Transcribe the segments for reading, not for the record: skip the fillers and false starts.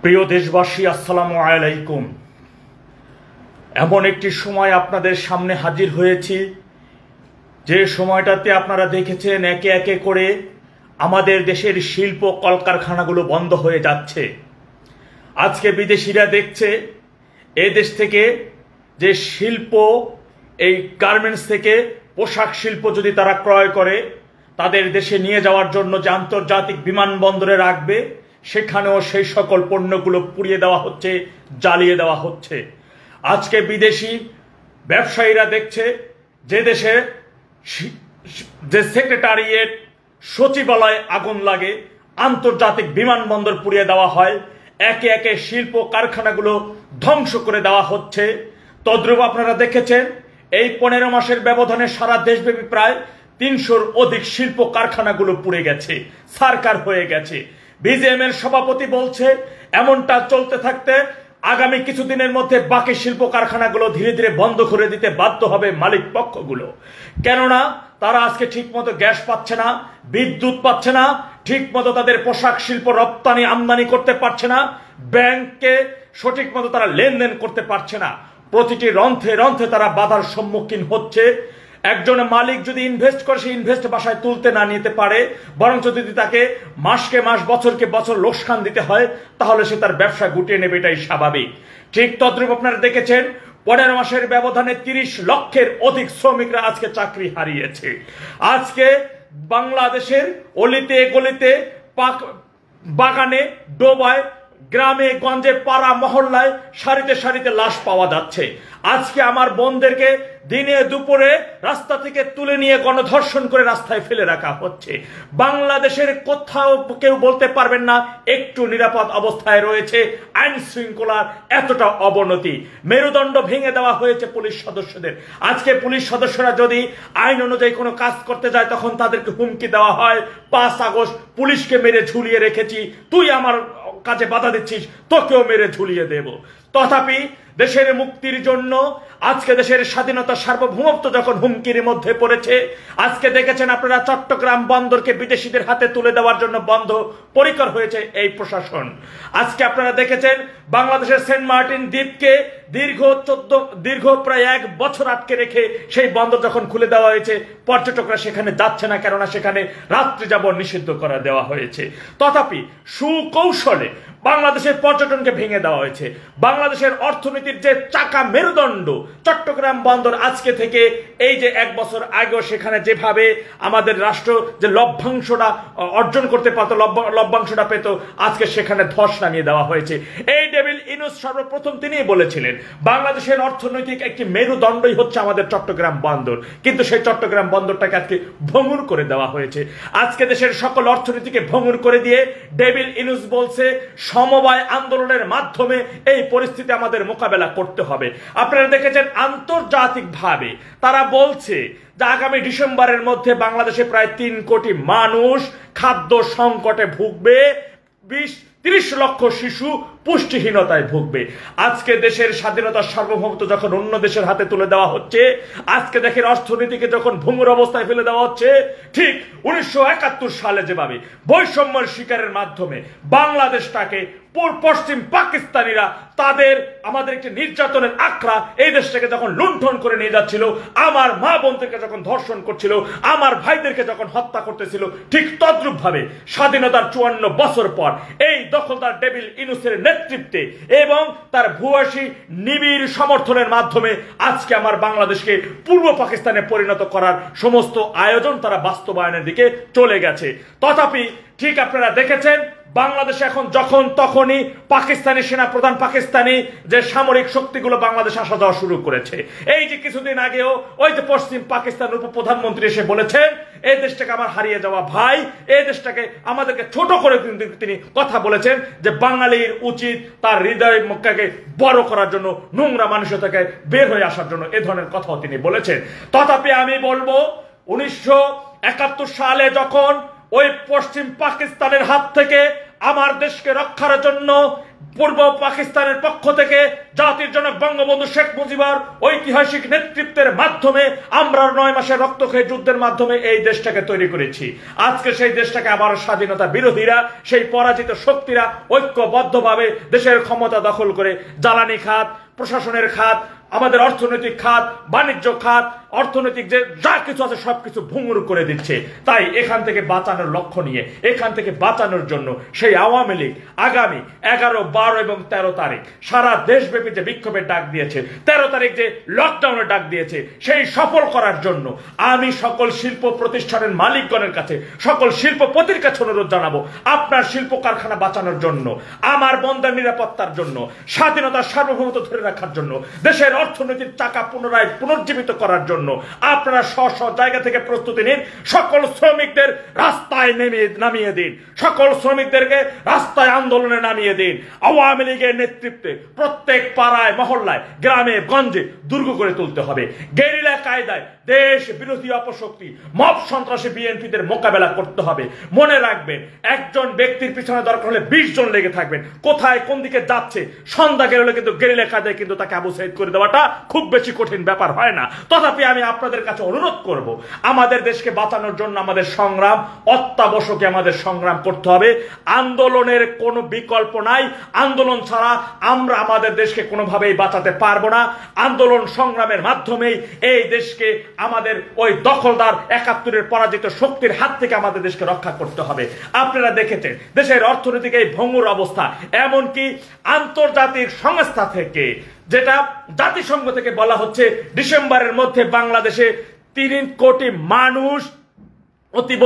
প্রিয় দেশবাসী, আসসালামু আলাইকুম। এমন একটি সময় আপনাদের সামনে হাজির হয়েছি যে সময়টাতে আপনারা দেখেছেন একে একে করে আমাদের দেশের শিল্প কলকারখানাগুলো বন্ধ হয়ে যাচ্ছে। আজকে বিদেশিরা দেখছে এ দেশ থেকে যে শিল্প, এই গার্মেন্টস থেকে পোশাক শিল্প যদি তারা ক্রয় করে তাদের দেশে নিয়ে যাওয়ার জন্য যে আন্তর্জাতিক বিমানবন্দরে রাখবে, সেখানেও সেই সকল পণ্যগুলো পুড়িয়ে দেওয়া হচ্ছে, জ্বালিয়ে দেওয়া হচ্ছে। আজকে বিদেশি ব্যবসায়ীরা দেখছে যে দেশে যে সেক্রেটারিয়েট, সচিবালয়ে আগুন লাগে, আন্তর্জাতিক বিমানবন্দর পুড়িয়ে দেওয়া হয়, একে একে শিল্প কারখানাগুলো ধ্বংস করে দেওয়া হচ্ছে। তদ্রূপ আপনারা দেখেছেন এই 15 মাসের ব্যবধানে সারা দেশব্যাপী প্রায় 300-র অধিক শিল্প কারখানাগুলো পুড়ে গেছে, ছারখার হয়ে গেছে। বিজিএম এর সভাপতি বলছে এমনটা চলতে থাকতে আগামী কিছুদিনের মধ্যে বাকি শিল্প কারখানাগুলো ধীরে ধীরে বন্ধ করে দিতে বাধ্য হবে মালিক পক্ষগুলো। কেননা তারা আজকে ঠিকমতো গ্যাস পাচ্ছে না, বিদ্যুৎ পাচ্ছে না, ঠিকমতো তাদের পোশাক শিল্প রপ্তানি আমদানি করতে পারছে না, ব্যাংকে সঠিক মতো তারা লেনদেন করতে পারছে না। প্রতিটি রন্ধ্রে রন্ধ্রে তারা বাধার সম্মুখীন হচ্ছে। একজন মালিক যদি ইনভেস্ট করে, সে ইনভেস্ট বাসায় তুলতে না নিতে পারে, বরং যদি তাকে মাসকে মাস বছরকে বছর লোকসান দিতে হয়, তাহলে সে তার ব্যবসা গুটিয়ে নেবে, এটাই স্বাভাবিক। ঠিক তদ্রূপ আপনারা দেখেছেন 15 মাসের ব্যবধানে 30 লক্ষের অধিক শ্রমিকরা আজকে চাকরি হারিয়েছে। আজকে বাংলাদেশের অলিতে গলিতে, বাগানে, ডোবায়, গ্রামে গঞ্জে, পাড়া মহল্লায় সারিতে সারিতে লাশ পাওয়া যাচ্ছে। আজকে আমার বোনদেরকে দিনে দুপুরে রাস্তা থেকে তুলে নিয়ে গণধর্ষণ করে রাস্তায় ফেলে রাখা হচ্ছে। বাংলাদেশের কোথাও কেউ বলতে পারবেন না একটু নিরাপদ অবস্থায় রয়েছে। আইন শৃঙ্খলার এতটা অবনতি, মেরুদণ্ড ভেঙে দেওয়া হয়েছে পুলিশ সদস্যদের। আজকে পুলিশ সদস্যরা যদি আইন অনুযায়ী কোনো কাজ করতে যায়, তখন তাদেরকে হুমকি দেওয়া হয়, 5 আগস্ট পুলিশকে মেরে ঝুলিয়ে রেখেছি, তুই আমার কাজে বাধা দিচ্ছিস, তোকেও মেরে ঝুলিয়ে দেব। তথাপি দেশের মুক্তির জন্য, আজকে দেশের স্বাধীনতা সার্বভৌমত্ব যখন হুমকির মধ্যে পড়েছে, আজকে দেখেছেন আপনারা চট্টগ্রাম বন্দরকে বিদেশিদের হাতে তুলে দেওয়ার জন্য বন্ধ পরিকর হয়েছে এই প্রশাসন। আজকে আপনারা দেখেছেন বাংলাদেশের সেন্ট মার্টিন দ্বীপকে দীর্ঘ প্রায় 1 বছর আটকে রেখে সেই বন্দর যখন খুলে দেওয়া হয়েছে, পর্যটকরা সেখানে যাচ্ছে না, কেননা সেখানে রাত্রি যাপন নিষিদ্ধ করে দেওয়া হয়েছে। তথাপি সুকৌশলে বাংলাদেশের পর্যটনকে ভেঙে দেওয়া হয়েছে। বাংলাদেশের অর্থনীতির যে চাকা মেরুদণ্ড চট্টগ্রাম বন্দর, আজকে থেকে এই যে 1 বছর আগেও সেখানে যেভাবে আমাদের রাষ্ট্র যে লভ্যাংশটা অর্জন করতে পারত, লভ্যাংশটা পেত, আজকে সেখানে ধস নামিয়ে দেওয়া হয়েছে। এই ডেভিল ইনুস সর্বপ্রথম তিনিই বলেছিলেন বাংলাদেশের অর্থনৈতিক একটি মেরুদণ্ডই হচ্ছে আমাদের চট্টগ্রাম বন্দর, কিন্তু সেই চট্টগ্রাম বন্দরটাকে আজকে ভঙ্গুর করে দেওয়া হয়েছে। আজকে দেশের সকল অর্থনীতিকে ভঙ্গুর করে দিয়ে ডেভিল ইনুস বলছে সমবায় আন্দোলনের মাধ্যমে এই পরিস্থিতি আমাদের মোকাবেলা করতে হবে। আপনারা দেখেছেন আন্তর্জাতিকভাবে তারা বলছে যে আগামী ডিসেম্বরের মধ্যে বাংলাদেশে প্রায় 3 কোটি মানুষ খাদ্য সংকটে ভুগবে, 20-30 লক্ষ শিশু পুষ্টিহীনতায় ভুগবে। আজকে দেশের স্বাধীনতার সার্বভৌমত্ব যখন অন্য দেশের হাতে তুলে দেওয়া হচ্ছে, আজকে দেখেন অর্থনীতিকে যখন ভঙ্গুর অবস্থায় ফেলে দেওয়া হচ্ছে, ঠিক 1971 সালে যেভাবে বৈষম্যের শিকারের মাধ্যমে বাংলাদেশটাকে পশ্চিম পাকিস্তানিরা তাদের আমাদের একটি নির্যাতনের আখড়া, এই দেশটাকে যখন লুণ্ঠন করে নিয়ে যাচ্ছিল, আমার মা বোনদেরকে যখন ধর্ষণ করছিল, আমার ভাইদেরকে যখন হত্যা করতেছিল, ঠিক তদ্রূপ ভাবে স্বাধীনতার 54 বছর পর এই দখলদার ডেভিল ইনুসের নেতৃত্বে এবং তার ভুয়াশী নিবিড় সমর্থনের মাধ্যমে আজকে আমার বাংলাদেশকে পূর্ব পাকিস্তানে পরিণত করার সমস্ত আয়োজন তারা বাস্তবায়নের দিকে চলে গেছে। তথাপি ঠিক আপনারা দেখেছেন বাংলাদেশে এখন যখন তখনই পাকিস্তানি সেনা প্রধান, পাকিস্তানি যে সামরিক শক্তিগুলো বাংলাদেশে আসা যাওয়া শুরু করেছে। এই যে কিছুদিন আগেও ওই যে পশ্চিম পাকিস্তানের উপপ্রধানমন্ত্রী এসে বলেছেন এই দেশটাকে আমার হারিয়ে যাওয়া ভাই, এই দেশটাকে আমাদেরকে ছোট করে তিনি কথা বলেছেন যে বাঙালির উচিত তার হৃদয় মক্কাকে বড় করার জন্য, নোংরা মানসিকতাকে বের হয়ে আসার জন্য, এ ধরনের কথাও তিনি বলেছেন। তথাপি আমি বলবো 1971 সালে যখন ওই পশ্চিম পাকিস্তানের হাত থেকে আমার দেশকে রক্ষার জন্য পূর্ব পাকিস্তানের পক্ষ থেকে জাতির জনক বঙ্গবন্ধু শেখ মুজিবর ঐতিহাসিক নেতৃত্বের মাধ্যমে আমরা 9 মাসের রক্তক্ষয়ী যুদ্ধের মাধ্যমে এই দেশটাকে তৈরি করেছি। আজকে সেই দেশটাকে আবার স্বাধীনতা বিরোধীরা, সেই পরাজিত শক্তিরা ঐক্যবদ্ধভাবে দেশের ক্ষমতা দখল করে জ্বালানি খাত, প্রশাসনের খাত, আমাদের অর্থনৈতিক খাত, বাণিজ্য খাত, অর্থনৈতিক যে যা কিছু আছে সবকিছু ভঙ্গুর করে দিচ্ছে। তাই এখান থেকে বাঁচানোর লক্ষ্য নিয়ে, এখান থেকে বাঁচানোর জন্য সেই আওয়ামী লীগ আগামী 11, 12 এবং 13 তারিখ সারা দেশব্যাপী যে বিক্ষোভের ডাক দিয়েছে, 13 তারিখ যে লকডাউনের ডাক দিয়েছে, সেই সফল করার জন্য আমি সকল শিল্প প্রতিষ্ঠানের মালিকগণের কাছে, সকল শিল্পপতির কাছে অনুরোধ জানাবো, আপনার শিল্প কারখানা বাঁচানোর জন্য, আমার বন্ধার নিরাপত্তার জন্য, স্বাধীনতার সার্বভৌমত্ব ধরে রাখার জন্য, দেশের অর্থনৈতিক চাকা পুনরায় পুনর্জীবিত করার জন্য আপনারা স্ব জায়গা থেকে প্রস্তুতি নিন। সকল শ্রমিকদের রাস্তায় নামিয়ে দিন, সকল শ্রমিকদেরকে রাস্তায় আন্দোলনে নামিয়ে দিন। আওয়ামী লীগের নেতৃত্বে প্রত্যেক পাড়ায়, মহল্লায়, গ্রামে গঞ্জে দুর্গ করে তুলতে হবে। গেরিলা কায়দায় দেশ বিরোধী অপশক্তি, মব সন্ত্রাসী বিএনপিদের মোকাবেলা করতে হবে। মনে রাখবেন, একজন ব্যক্তির পিছনে দরকার হলে 20 জন লেগে থাকবেন। কোথায় কোন দিকে যাচ্ছে সন্ধ্যা গেলে কিন্তু গেরিলা কায়দায় কিন্তু তাকে আবু সাইদ করে দেওয়াটা খুব বেশি কঠিন ব্যাপার হয় না। তথাপি আমি আপনাদের কাছে অনুরোধ করব, আমাদের দেশকে বাঁচানোর জন্য আমাদের সংগ্রাম অত্যাবশ্যকীয়, আমাদের সংগ্রাম করতে হবে। আন্দোলনের কোনো বিকল্প নাই। আন্দোলন ছাড়া আমরা আমাদের দেশকে কোনোভাবেই বাঁচাতে পারবো না। আন্দোলন সংগ্রামের মাধ্যমেই এই দেশকে আমাদের ওই দখলদার 71-এর পরাজিত শক্তির হাত থেকে আমাদের দেশকে রক্ষা করতে হবে। আপনারা দেখেছেন দেশের অর্থনৈতিক এই ভঙ্গুর অবস্থা, এমনকি আন্তর্জাতিক সংস্থা থেকে, যেটা জাতিসংঘ থেকে বলা হচ্ছে ডিসেম্বরের মধ্যে বাংলাদেশে 3 কোটি মানুষ অতীব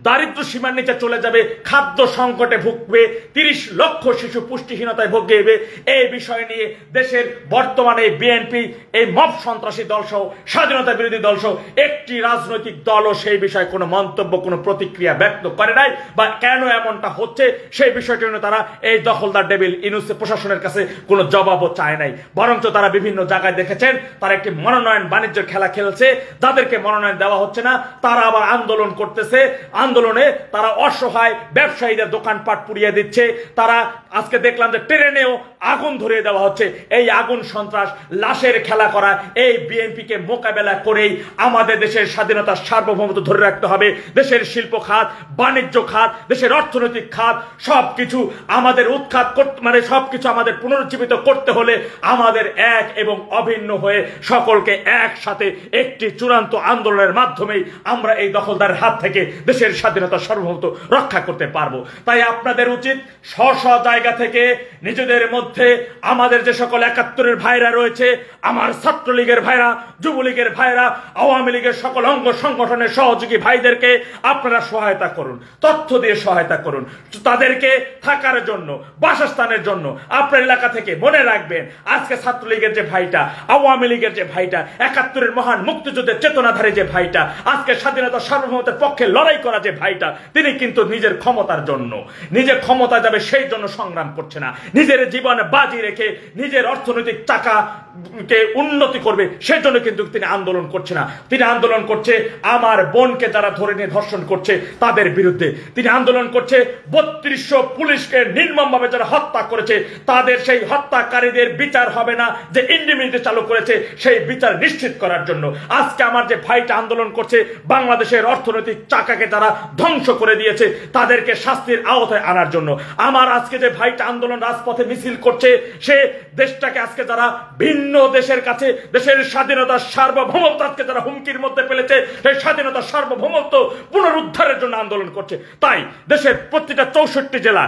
দারিদ্র সীমার নিচে চলে যাবে, খাদ্য সংকটে ভুগবে, 30 লক্ষ শিশু পুষ্টিহীনতায় ভুগবে। এই বিষয় নিয়ে দেশের বর্তমানে বিএনপি, এই মব সন্ত্রাসী দল সহ, স্বাধীনতা বিরোধী দল সহ একটি রাজনৈতিক দলও সেই বিষয়ে কোনো মন্তব্য, কোনো প্রতিক্রিয়া ব্যক্ত করে নাই, বা কেন এমনটা হচ্ছে সেই বিষয়টির জন্য তারা এই দখলদার ডেভিল ইউনূস প্রশাসনের কাছে কোনো জবাবও চায় নাই। বরঞ্চ তারা বিভিন্ন জায়গায় দেখেছেন তারা একটি মনোনয়ন বাণিজ্যের খেলা খেলছে। যাদেরকে মনোনয়ন দেওয়া হচ্ছে না তারা আবার আন্দোলন করতেছে। আন্দোলনে তারা অসহায় ব্যবসায়ীদের দোকানপাট পুড়িয়ে দিচ্ছে। তারা আজকে দেখলাম যে ট্রেনেও আগুন ধরিয়ে দেওয়া হচ্ছে। এই আগুন সন্ত্রাস, লাশের খেলা করা, এই বিএনপিকে মোকাবেলা করেই আমাদের দেশের স্বাধীনতার সার্বভৌমত্ব ধরে রাখতে হবে। দেশের শিল্প খাত, বাণিজ্য খাত, দেশের অর্থনৈতিক খাত সবকিছু আমাদের উৎখাত করতে, মানে সবকিছু আমাদের পুনরুজ্জীবিত করতে হলে আমাদের এক এবং অভিন্ন হয়ে সকলকে একসাথে একটি চূড়ান্ত আন্দোলনের মাধ্যমেই আমরা এই দখলদারের হাত থেকে দেশের স্বাধীনতার সার্বভৌমত্ব রক্ষা করতে পারবো। তাই আপনাদের উচিত স্ব জায়গা থেকে নিজেদের মধ্যে, আমাদের যে সকল 71-এর ভাইরা রয়েছে, আমার ছাত্রলীগের ভাইরা, যুবলীগের ভাইরা, আওয়ামী লীগের সকল অঙ্গ সংগঠনের সহযোগী ভাইদেরকে আপনারা সহায়তা করুন, তথ্য দিয়ে সহায়তা করুন। তাদেরকে থাকার জন্য, বাসস্থানের জন্য আপনার এলাকা থেকে, মনে রাখবেন আজকে ছাত্রলীগের যে ভাইটা, আওয়ামী লীগের যে ভাইটা, 71-এর মহান মুক্তিযুদ্ধের চেতনাধারী যে ভাইটা, আজকে স্বাধীনতার সার্বভৌমত্বের পক্ষে লড়াই করা যে ভাইটা, তিনি কিন্তু নিজের ক্ষমতার জন্য, নিজের ক্ষমতা যাবে সেই জন্য সংগ্রাম করছে না। নিজের জীবনে বাজি রেখে নিজের অর্থনৈতিক চাকাকে উন্নতি করবে সেই জন্য কিন্তু তিনি আন্দোলন করছে না। তিনি আন্দোলন করছে আমার বোনকে যারা ধরে নিয়ে ধর্ষণ করছে তাদের বিরুদ্ধে। তিনি আন্দোলন করছে 3200 পুলিশকে নির্মমভাবে যারা হত্যা করেছে তাদের, সেই হত্যাকারীদের বিচার হবে না, যে ইন্ডিমিনিটি চালু করেছে সেই বিচার নিশ্চিত করার জন্য। আজকে আমার যে ভাইটা আন্দোলন করছে বাংলাদেশের অর্থনৈতিক চাকাকে যারা ধ্বংস করে দিয়েছে তাদেরকে শাস্তির আওতায় আনার জন্য। আমার আজকে যে ভাইটা আন্দোলন রাজপথে মিছিল করছে, সে দেশটাকে আজকে যারা ভিন্ন দেশের কাছে দেশের স্বাধীনতার সার্বভৌমত্ব আজকে যারা হুমকির মধ্যে ফেলেছে, সেই স্বাধীনতার সার্বভৌমত্ব পুনরুদ্ধারের জন্য আন্দোলন করছে। তাই দেশের প্রতিটা 64 জেলা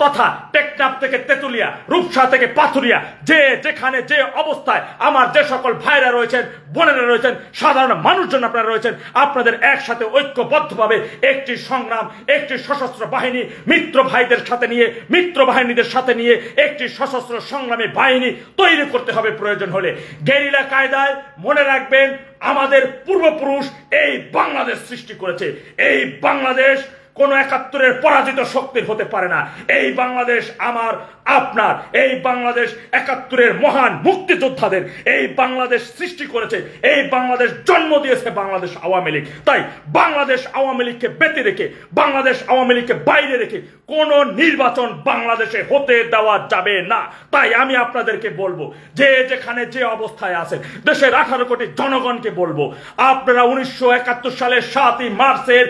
তথা টেকনাফ থেকে তেতুলিয়া, রূপসা থেকে পাথুরিয়া, যে যেখানে যে অবস্থায় আমার যে সকল ভাইরা রয়েছেন, বোনেরা রয়েছেন, সাধারণ মানুষজন আপনারা রয়েছেন, আপনাদের একসাথে ঐক্যবদ্ধভাবে একটি সংগ্রাম, একটি সশস্ত্র বাহিনী, মিত্র ভাইদের সাথে নিয়ে, মিত্র বাহিনীদের সাথে নিয়ে একটি সশস্ত্র সংগ্রামী বাহিনী তৈরি করতে হবে প্রয়োজন হলে। গেরিলা কায়দায় মনে রাখবেন আমাদের পূর্বপুরুষ এই বাংলাদেশ সৃষ্টি করেছে। এই বাংলাদেশ কোন ৭১-এর পরাজিত শক্তির হতে পারে না। এই বাংলাদেশ আমার আপনার, এই বাংলাদেশ ৭১-এর মহান মুক্তিযোদ্ধাদের এই বাংলাদেশ সৃষ্টি করেছে, এই বাংলাদেশ জন্ম দিয়েছে বাংলাদেশ আওয়ামী লীগ। তাই বাংলাদেশ আওয়ামী লীগকে বেঁধে রেখে, বাংলাদেশ আওয়ামী লীগকে বাইরে রেখে কোন নির্বাচন বাংলাদেশে হতে দেওয়া যাবে না। তাই আমি আপনাদেরকে বলবো, যে যেখানে যে অবস্থায় আছেন, দেশের 18 কোটি জনগণকে বলবো, আপনারা 1971 সালের 7ই মার্চের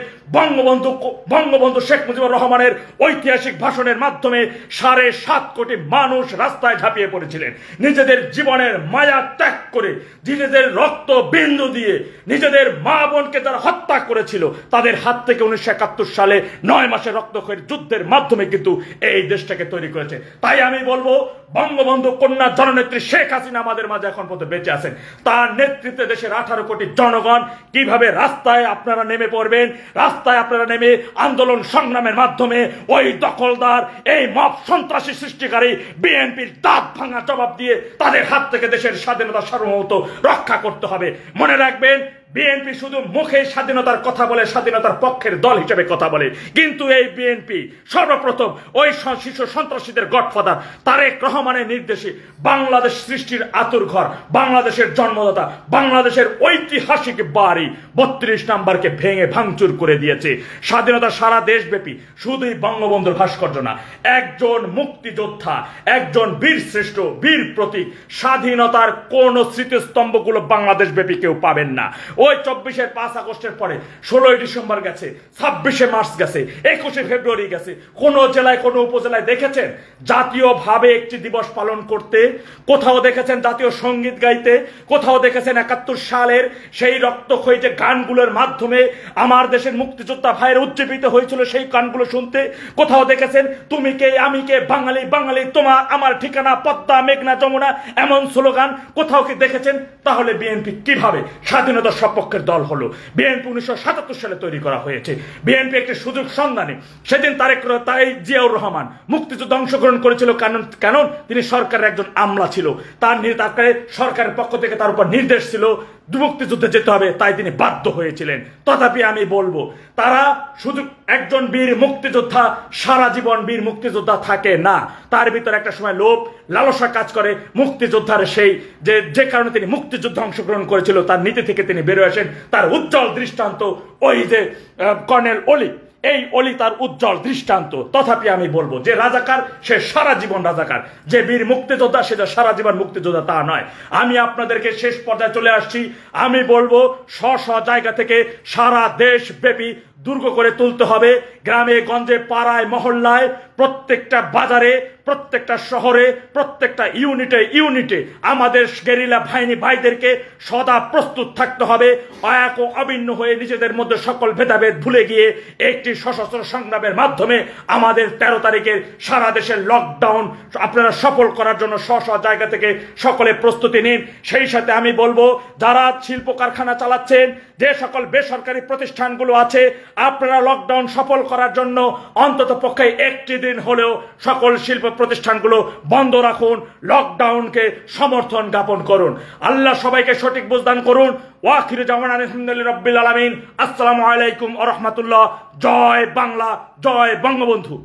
বঙ্গবন্ধু শেখ মুজিবুর রহমানের ঐতিহাসিক ভাষণের মাধ্যমে 7.5 কোটি মানুষ রাস্তায় ঝাঁপিয়ে পড়েছিলেন। নিজেদের জীবনের মায়া ত্যাগ করে, নিজেদের রক্ত বিন্দু দিয়ে নিজেদের মা বোনকে যারা হত্যা করেছিল তাদের হাত থেকে 1971 সালে 9 মাসের রক্তক্ষয়ী যুদ্ধের মাধ্যমে কিন্তু এই দেশটাকে তৈরি করেছে। তাই আমি বলবো, বঙ্গবন্ধু কন্যা জননেত্রী শেখ হাসিনা আমাদের মাঝে এখন পর্যন্ত বেঁচে আছেন। তার নেতৃত্বে দেশের 18 কোটি জনগণ কিভাবে রাস্তায় আপনারা নেমে পড়বেন, রাস্তায় আপনারা নেমে আন্দোলন সংগ্রামের মাধ্যমে ওই দখলদার, এই মব সন্ত্রাসী সৃষ্টিকারী বিএনপির দাঁত ভাঙা জবাব দিয়ে তাদের হাত থেকে দেশের স্বাধীনতা সার্বভৌমত্ব রক্ষা করতে হবে। মনে রাখবেন, বিএনপি শুধু মুখে স্বাধীনতার কথা বলে, স্বাধীনতার পক্ষের দল হিসেবে কথা বলে, কিন্তু এই বিএনপি সর্বপ্রথম ওই শিশু সন্ত্রাসীদের গডফাদার তারেক রহমানের নির্দেশে বাংলাদেশ সৃষ্টির আতুরঘর, বাংলাদেশের জন্মদাতা, বাংলাদেশের ঐতিহাসিক বাড়ি 32 নম্বরকে ভেঙে ভাঙচুর করে দিয়েছে। স্বাধীনতা সারা দেশব্যাপী, শুধুই বঙ্গবন্ধুর ভাস্কর্য না, একজন মুক্তিযোদ্ধা, একজন বীর শ্রেষ্ঠ, বীর প্রতীক, স্বাধীনতার কোন স্মৃতিস্তম্ভগুলো বাংলাদেশ ব্যাপী কেউ পাবেন না। ওই 24-এর 5 আগস্টের পরে 16ই ডিসেম্বর গেছে, 26শে মার্চ গেছে, 21শে ফেব্রুয়ারি গেছে। কোন জেলায়, কোন উপজেলায় দেখেছেন জাতীয়ভাবে একটি দিবস পালন করতে? কোথাও দেখেছেন জাতীয় সঙ্গীত গাইতে? কোথাও দেখেছেন 71 সালের সেই রক্তক্ষয়ী যে গানগুলোর মাধ্যমে আমার দেশের মুক্তিযোদ্ধা ভাইয়ের উজ্জীবিত হয়েছিল সেই গানগুলো শুনতে? কোথাও দেখেছেন তুমি কে আমি কে, বাঙালি বাঙালি তোমার আমার ঠিকানা, পদ্মা মেঘনা যমুনা, এমন স্লোগান কোথাও কি দেখেছেন? তাহলে বিএনপি কিভাবে স্বাধীনতা সপক্ষের দল হলো? বিএনপি 1977 সালে তৈরি করা হয়েছে। বিএনপি একটি সুযোগ সন্ধানে, সেদিন তাই জিয়াউর রহমান মুক্তিযুদ্ধে অংশগ্রহণ করেছিল, কারণ তিনি সরকারের একজন আমলা ছিল। তারপরে সরকারের পক্ষ থেকে তার উপর নির্দেশ ছিল মুক্তিযুদ্ধে যেতে হবে, তাই তিনি বাধ্য হয়েছিলেন। তথাপি আমি বলবো, তারা শুধু একজন বীর মুক্তিযোদ্ধা সারা জীবন বীর মুক্তিযোদ্ধা থাকে না, তার ভিতরে একটা সময় লোভ লালসা কাজ করে। মুক্তিযোদ্ধার সেই যে কারণে তিনি মুক্তিযুদ্ধে অংশগ্রহণ করেছিল তার নীতি থেকে তিনি বেরোয় আসেন। তার উজ্জ্বল দৃষ্টান্ত ওই যে কর্নেল অলি, এই অলি তার উজ্জ্বল দৃষ্টান্ত। তথাপি আমি বলবো, যে রাজাকার সে সারা জীবন রাজাকার, যে বীর মুক্তিযোদ্ধা সে সারা জীবন মুক্তিযোদ্ধা তা নয়। আমি আপনাদেরকে শেষ পর্যায়ে চলে আসছি। আমি বলবো, স্ব জায়গা থেকে সারা দেশ ব্যাপী দুর্গ করে তুলতে হবে। গ্রামে গঞ্জে পাড়ায় মহল্লায়, প্রত্যেকটা বাজারে, প্রত্যেকটা শহরে, প্রত্যেকটা ইউনিটে আমাদের গেরিলা বাহিনী ভাইদেরকে সদা প্রস্তুত থাকতে হবে। এক ও অভিন্ন হয়ে নিজেদের মধ্যে সকল ভেদাভেদ ভুলে গিয়ে একটি সশস্ত্র সংগ্রামের মাধ্যমে আমাদের 13 তারিখের সারা দেশের লকডাউন আপনারা সফল করার জন্য স্ব জায়গা থেকে সকলে প্রস্তুতি নিন। সেই সাথে আমি বলবো, যারা শিল্প কারখানা চালাচ্ছেন, যে সকল বেসরকারি প্রতিষ্ঠানগুলো আছে, আপনারা লকডাউন সফল করার জন্য অন্তত পক্ষে একটি দিন হলেও সকল শিল্প প্রতিষ্ঠানগুলো বন্ধ রাখুন, লকডাউনকে সমর্থন জ্ঞাপন করুন। আল্লাহ সবাইকে সঠিক বুঝদান করুন। ওয়াখিরু জাওয়ানা আলহামদুলিল্লাহি রাব্বিল আলামিন। আসসালামু আলাইকুম ওয়া রাহমাতুল্লাহ। জয় বাংলা, জয় বঙ্গবন্ধু।